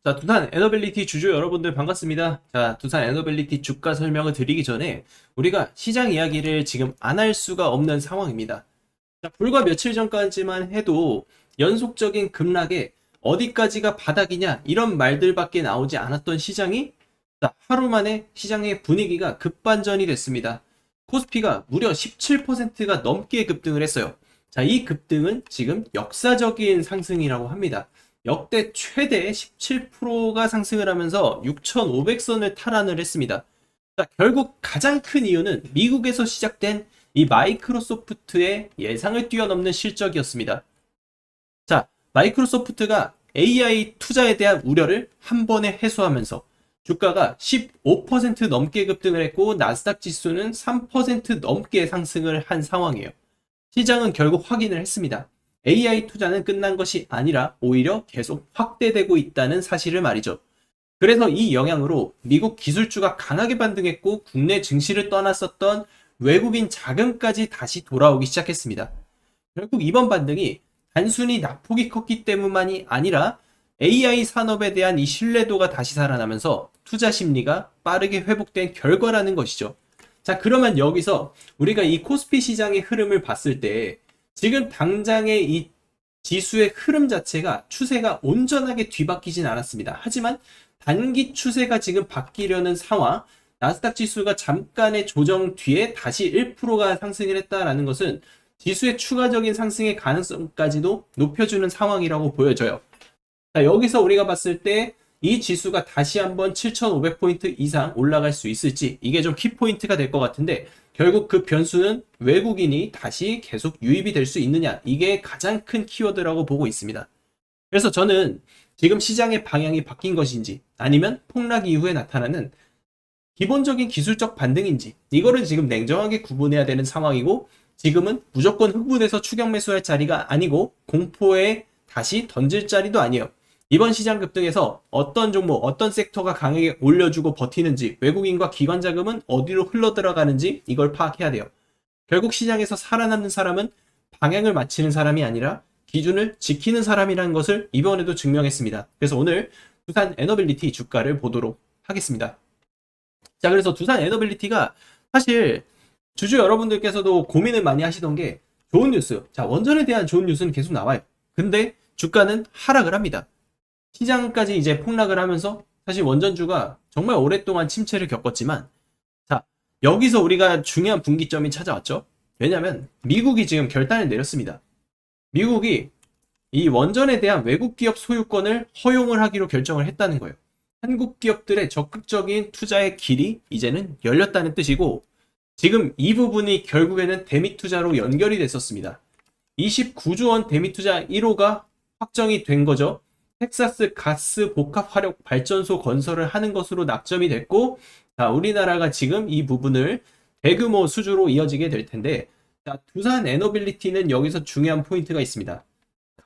자, 두산 에너빌리티 주주 여러분들 반갑습니다. 자, 두산 에너빌리티 주가 설명을 드리기 전에 우리가 시장 이야기를 지금 안 할 수가 없는 상황입니다. 자, 불과 며칠 전까지만 해도 연속적인 급락에 어디까지가 바닥이냐 이런 말들밖에 나오지 않았던 시장이 자, 하루 만에 시장의 분위기가 급반전이 됐습니다. 코스피가 무려 17%가 넘게 급등을 했어요. 자, 이 급등은 지금 역사적인 상승이라고 합니다. 역대 최대 17%가 상승을 하면서 6,500선을 탈환을 했습니다. 자, 결국 가장 큰 이유는 미국에서 시작된 이 마이크로소프트의 예상을 뛰어넘는 실적이었습니다. 자, 마이크로소프트가 AI 투자에 대한 우려를 한 번에 해소하면서 주가가 15% 넘게 급등을 했고 나스닥 지수는 3% 넘게 상승을 한 상황이에요. 시장은 결국 확인을 했습니다. AI 투자는 끝난 것이 아니라 오히려 계속 확대되고 있다는 사실을 말이죠. 그래서 이 영향으로 미국 기술주가 강하게 반등했고 국내 증시를 떠났었던 외국인 자금까지 다시 돌아오기 시작했습니다. 결국 이번 반등이 단순히 낙폭이 컸기 때문만이 아니라 AI 산업에 대한 이 신뢰도가 다시 살아나면서 투자 심리가 빠르게 회복된 결과라는 것이죠. 자, 그러면 여기서 우리가 이 코스피 시장의 흐름을 봤을 때 지금 당장의 이 지수의 흐름 자체가 추세가 온전하게 뒤바뀌진 않았습니다. 하지만 단기 추세가 지금 바뀌려는 상황, 나스닥 지수가 잠깐의 조정 뒤에 다시 1%가 상승을 했다라는 것은 지수의 추가적인 상승의 가능성까지도 높여주는 상황이라고 보여져요. 자, 여기서 우리가 봤을 때 이 지수가 다시 한번 7,500포인트 이상 올라갈 수 있을지 이게 좀 키포인트가 될 것 같은데 결국 그 변수는 외국인이 다시 계속 유입이 될 수 있느냐 이게 가장 큰 키워드라고 보고 있습니다. 그래서 저는 지금 시장의 방향이 바뀐 것인지 아니면 폭락 이후에 나타나는 기본적인 기술적 반등인지 이거를 지금 냉정하게 구분해야 되는 상황이고 지금은 무조건 흥분해서 추격 매수할 자리가 아니고 공포에 다시 던질 자리도 아니에요. 이번 시장 급등에서 어떤 종목, 어떤 섹터가 강하게 올려주고 버티는지 외국인과 기관 자금은 어디로 흘러들어가는지 이걸 파악해야 돼요. 결국 시장에서 살아남는 사람은 방향을 맞추는 사람이 아니라 기준을 지키는 사람이라는 것을 이번에도 증명했습니다. 그래서 오늘 두산 에너빌리티 주가를 보도록 하겠습니다. 자, 그래서 두산 에너빌리티가 사실 주주 여러분들께서도 고민을 많이 하시던 게 좋은 뉴스. 자, 원전에 대한 좋은 뉴스는 계속 나와요. 근데 주가는 하락을 합니다. 시장까지 이제 폭락을 하면서 사실 원전주가 정말 오랫동안 침체를 겪었지만 자, 여기서 우리가 중요한 분기점이 찾아왔죠. 왜냐면 미국이 지금 결단을 내렸습니다. 미국이 이 원전에 대한 외국 기업 소유권을 허용을 하기로 결정을 했다는 거예요. 한국 기업들의 적극적인 투자의 길이 이제는 열렸다는 뜻이고 지금 이 부분이 결국에는 대미 투자로 연결이 됐었습니다. 29조 원 대미 투자 1호가 확정이 된 거죠. 텍사스 가스 복합 화력 발전소 건설을 하는 것으로 낙점이 됐고 자, 우리나라가 지금 이 부분을 대규모 수주로 이어지게 될 텐데 자, 두산 에너빌리티는 여기서 중요한 포인트가 있습니다.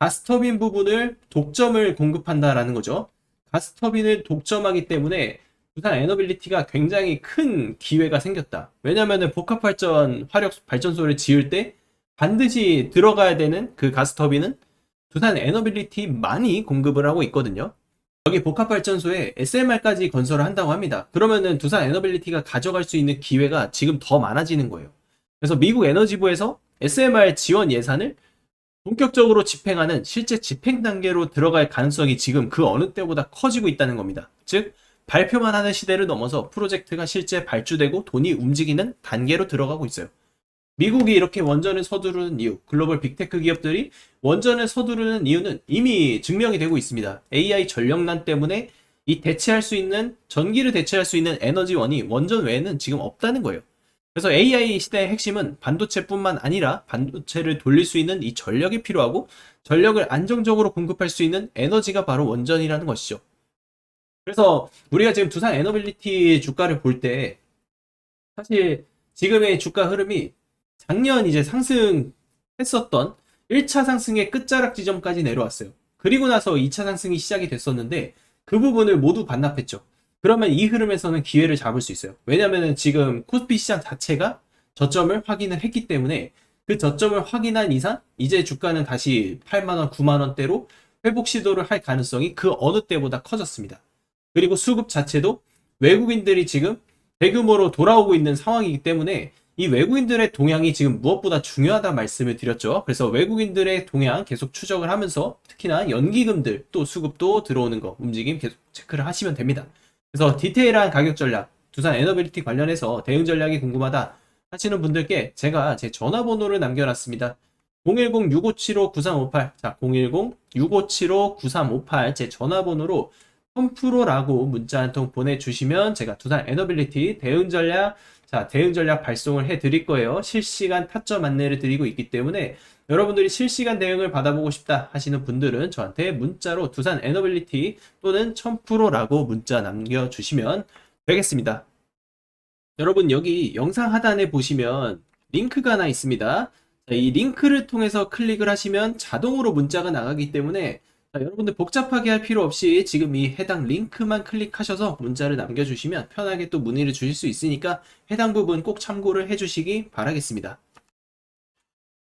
가스터빈 부분을 독점을 공급한다라는 거죠. 가스터빈을 독점하기 때문에 두산 에너빌리티가 굉장히 큰 기회가 생겼다. 왜냐하면 복합발전 화력 발전소를 지을 때 반드시 들어가야 되는 그 가스터빈은 두산 에너빌리티만이 공급을 하고 있거든요. 여기 복합발전소에 SMR까지 건설을 한다고 합니다. 그러면은 두산 에너빌리티가 가져갈 수 있는 기회가 지금 더 많아지는 거예요. 그래서 미국 에너지부에서 SMR 지원 예산을 본격적으로 집행하는 실제 집행 단계로 들어갈 가능성이 지금 그 어느 때보다 커지고 있다는 겁니다. 즉, 발표만 하는 시대를 넘어서 프로젝트가 실제 발주되고 돈이 움직이는 단계로 들어가고 있어요. 미국이 이렇게 원전을 서두르는 이유, 글로벌 빅테크 기업들이 원전을 서두르는 이유는 이미 증명이 되고 있습니다. AI 전력난 때문에 이 대체할 수 있는, 전기를 대체할 수 있는 에너지원이 원전 외에는 지금 없다는 거예요. 그래서 AI 시대의 핵심은 반도체뿐만 아니라 반도체를 돌릴 수 있는 이 전력이 필요하고 전력을 안정적으로 공급할 수 있는 에너지가 바로 원전이라는 것이죠. 그래서 우리가 지금 두산 에너빌리티 주가를 볼 때 사실 지금의 주가 흐름이 작년 이제 상승했었던 1차 상승의 끝자락 지점까지 내려왔어요. 그리고 나서 2차 상승이 시작이 됐었는데 그 부분을 모두 반납했죠. 그러면 이 흐름에서는 기회를 잡을 수 있어요. 왜냐면은 지금 코스피 시장 자체가 저점을 확인을 했기 때문에 그 저점을 확인한 이상 이제 주가는 다시 8만원, 9만원대로 회복 시도를 할 가능성이 그 어느 때보다 커졌습니다. 그리고 수급 자체도 외국인들이 지금 대규모로 돌아오고 있는 상황이기 때문에 이 외국인들의 동향이 지금 무엇보다 중요하다 말씀을 드렸죠. 그래서 외국인들의 동향 계속 추적을 하면서 특히나 연기금들 또 수급도 들어오는 거 움직임 계속 체크를 하시면 됩니다. 그래서 디테일한 가격 전략, 두산 에너빌리티 관련해서 대응 전략이 궁금하다 하시는 분들께 제가 제 전화번호를 남겨놨습니다. 010-6575-9358 자, 010-6575-9358 제 전화번호로 펌프로라고 문자 한 통 보내주시면 제가 두산 에너빌리티 대응 전략 대응 전략 발송을 해 드릴 거예요. 실시간 타점 안내를 드리고 있기 때문에 여러분들이 실시간 대응을 받아보고 싶다 하시는 분들은 저한테 문자로 두산 에너빌리티 또는 펌프로라고 문자 남겨주시면 되겠습니다. 여러분 여기 영상 하단에 보시면 링크가 하나 있습니다. 이 링크를 통해서 클릭을 하시면 자동으로 문자가 나가기 때문에 여러분들 복잡하게 할 필요 없이 지금 이 해당 링크만 클릭하셔서 문자를 남겨주시면 편하게 또 문의를 주실 수 있으니까 해당 부분 꼭 참고를 해주시기 바라겠습니다.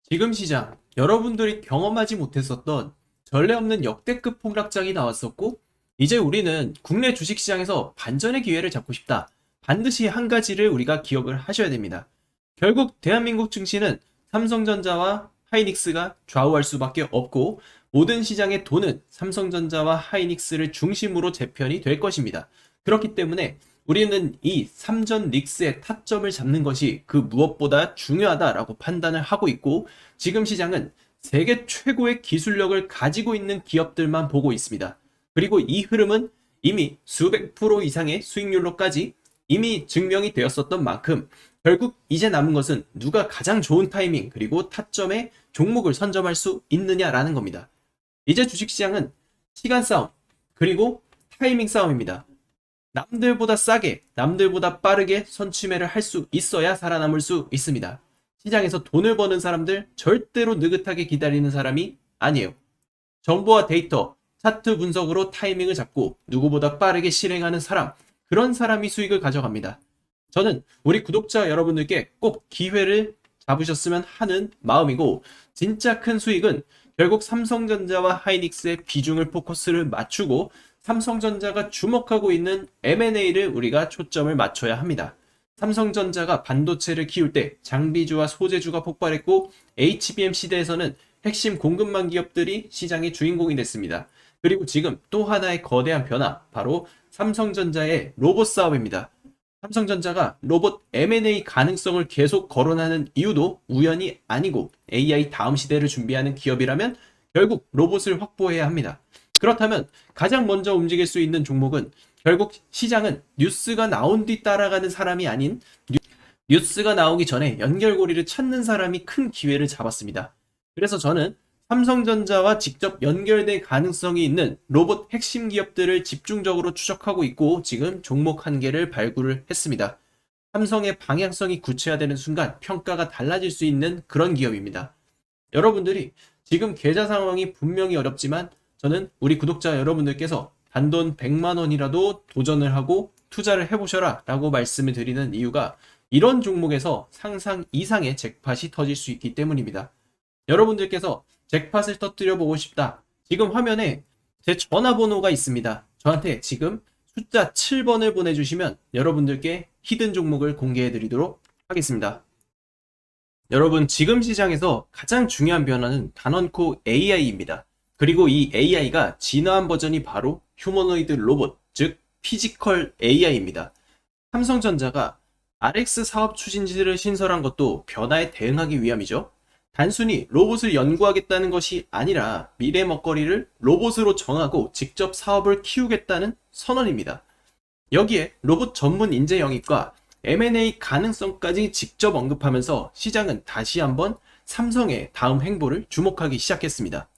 지금 시장 여러분들이 경험하지 못했었던 전례 없는 역대급 폭락장이 나왔었고 이제 우리는 국내 주식시장에서 반전의 기회를 잡고 싶다. 반드시 한 가지를 우리가 기억을 하셔야 됩니다. 결국 대한민국 증시는 삼성전자와 하이닉스가 좌우할 수밖에 없고 모든 시장의 돈은 삼성전자와 하이닉스를 중심으로 재편이 될 것입니다. 그렇기 때문에 우리는 이 삼전 릭스의 타점을 잡는 것이 그 무엇보다 중요하다라고 판단을 하고 있고 지금 시장은 세계 최고의 기술력을 가지고 있는 기업들만 보고 있습니다. 그리고 이 흐름은 이미 수백 프로 이상의 수익률로까지 이미 증명이 되었었던 만큼 결국 이제 남은 것은 누가 가장 좋은 타이밍 그리고 타점의 종목을 선점할 수 있느냐라는 겁니다. 이제 주식시장은 시간 싸움 그리고 타이밍 싸움입니다. 남들보다 싸게 남들보다 빠르게 선취매를 할 수 있어야 살아남을 수 있습니다. 시장에서 돈을 버는 사람들 절대로 느긋하게 기다리는 사람이 아니에요. 정보와 데이터, 차트 분석으로 타이밍을 잡고 누구보다 빠르게 실행하는 사람 그런 사람이 수익을 가져갑니다. 저는 우리 구독자 여러분들께 꼭 기회를 잡으셨으면 하는 마음이고 진짜 큰 수익은 결국 삼성전자와 하이닉스의 비중을 포커스를 맞추고 삼성전자가 주목하고 있는 M&A를 우리가 초점을 맞춰야 합니다. 삼성전자가 반도체를 키울 때 장비주와 소재주가 폭발했고 HBM 시대에서는 핵심 공급망 기업들이 시장의 주인공이 됐습니다. 그리고 지금 또 하나의 거대한 변화, 바로 삼성전자의 로봇 사업입니다. 삼성전자가 로봇 M&A 가능성을 계속 거론하는 이유도 우연이 아니고 AI 다음 시대를 준비하는 기업이라면 결국 로봇을 확보해야 합니다. 그렇다면 가장 먼저 움직일 수 있는 종목은 결국 시장은 뉴스가 나온 뒤 따라가는 사람이 아닌 뉴스가 나오기 전에 연결고리를 찾는 사람이 큰 기회를 잡았습니다. 그래서 저는 삼성전자와 직접 연결될 가능성이 있는 로봇 핵심 기업들을 집중적으로 추적하고 있고 지금 종목 한 개를 발굴을 했습니다. 삼성의 방향성이 구체화되는 순간 평가가 달라질 수 있는 그런 기업입니다. 여러분들이 지금 계좌 상황이 분명히 어렵지만 저는 우리 구독자 여러분들께서 단돈 100만 원이라도 도전을 하고 투자를 해보셔라 라고 말씀을 드리는 이유가 이런 종목에서 상상 이상의 잭팟이 터질 수 있기 때문입니다. 여러분들께서 잭팟을 터뜨려 보고 싶다. 지금 화면에 제 전화번호가 있습니다. 저한테 지금 숫자 7번을 보내주시면 여러분들께 히든 종목을 공개해 드리도록 하겠습니다. 여러분 지금 시장에서 가장 중요한 변화는 단언코 AI입니다. 그리고 이 AI가 진화한 버전이 바로 휴머노이드 로봇, 즉 피지컬 AI입니다. 삼성전자가 RX 사업 추진지를 신설한 것도 변화에 대응하기 위함이죠. 단순히 로봇을 연구하겠다는 것이 아니라 미래 먹거리를 로봇으로 정하고 직접 사업을 키우겠다는 선언입니다. 여기에 로봇 전문 인재 영입과 M&A 가능성까지 직접 언급하면서 시장은 다시 한번 삼성의 다음 행보를 주목하기 시작했습니다.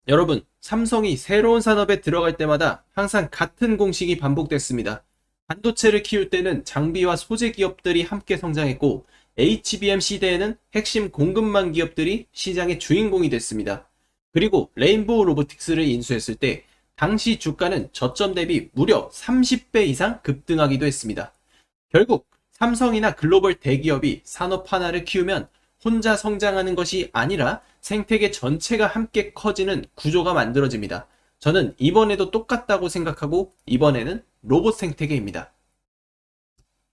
여러분, 삼성이 새로운 산업에 들어갈 때마다 항상 같은 공식이 반복됐습니다. 반도체를 키울 때는 장비와 소재 기업들이 함께 성장했고 HBM 시대에는 핵심 공급망 기업들이 시장의 주인공이 됐습니다. 그리고 레인보우 로보틱스를 인수했을 때 당시 주가는 저점 대비 무려 30배 이상 급등하기도 했습니다. 결국 삼성이나 글로벌 대기업이 산업 하나를 키우면 혼자 성장하는 것이 아니라 생태계 전체가 함께 커지는 구조가 만들어집니다. 저는 이번에도 똑같다고 생각하고 이번에는 로봇 생태계입니다.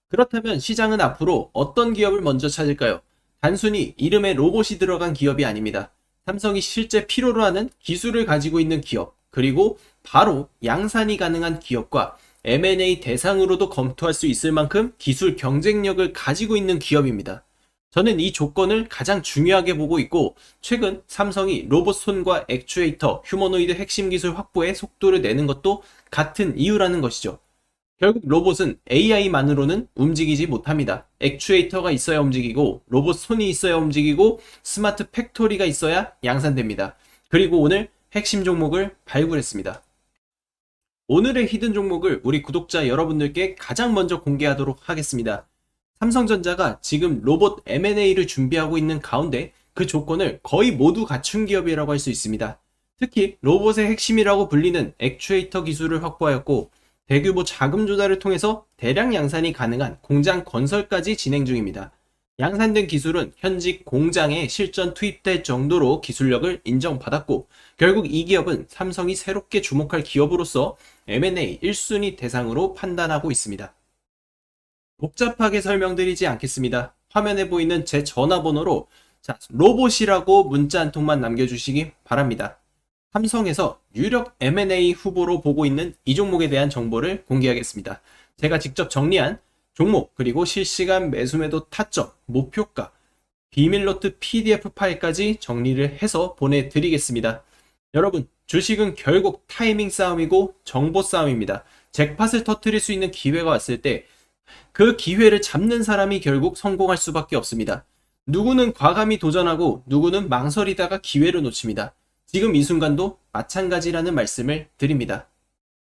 그렇다면 시장은 앞으로 어떤 기업을 먼저 찾을까요? 단순히 이름에 로봇이 들어간 기업이 아닙니다. 삼성이 실제 필요로 하는 기술을 가지고 있는 기업, 그리고 바로 양산이 가능한 기업과 M&A 대상으로도 검토할 수 있을 만큼 기술 경쟁력을 가지고 있는 기업입니다. 저는 이 조건을 가장 중요하게 보고 있고, 최근 삼성이 로봇 손과 액추에이터, 휴머노이드 핵심 기술 확보에 속도를 내는 것도 같은 이유라는 것이죠. 결국 로봇은 AI만으로는 움직이지 못합니다. 액추에이터가 있어야 움직이고, 로봇 손이 있어야 움직이고, 스마트 팩토리가 있어야 양산됩니다. 그리고 오늘 핵심 종목을 발굴했습니다. 오늘의 히든 종목을 우리 구독자 여러분들께 가장 먼저 공개하도록 하겠습니다. 삼성전자가 지금 로봇 M&A를 준비하고 있는 가운데 그 조건을 거의 모두 갖춘 기업이라고 할 수 있습니다. 특히 로봇의 핵심이라고 불리는 액추에이터 기술을 확보하였고, 대규모 자금 조달을 통해서 대량 양산이 가능한 공장 건설까지 진행 중입니다. 양산된 기술은 현직 공장에 실전 투입될 정도로 기술력을 인정받았고, 결국 이 기업은 삼성이 새롭게 주목할 기업으로서 M&A 1순위 대상으로 판단하고 있습니다. 복잡하게 설명드리지 않겠습니다. 화면에 보이는 제 전화번호로 로봇이라고 문자 한 통만 남겨주시기 바랍니다. 삼성에서 유력 M&A 후보로 보고 있는 이 종목에 대한 정보를 공개하겠습니다. 제가 직접 정리한 종목, 그리고 실시간 매수매도 타점, 목표가, 비밀노트 PDF 파일까지 정리를 해서 보내드리겠습니다. 여러분, 주식은 결국 타이밍 싸움이고 정보 싸움입니다. 잭팟을 터뜨릴 수 있는 기회가 왔을 때 그 기회를 잡는 사람이 결국 성공할 수밖에 없습니다. 누구는 과감히 도전하고 누구는 망설이다가 기회를 놓칩니다. 지금 이 순간도 마찬가지라는 말씀을 드립니다.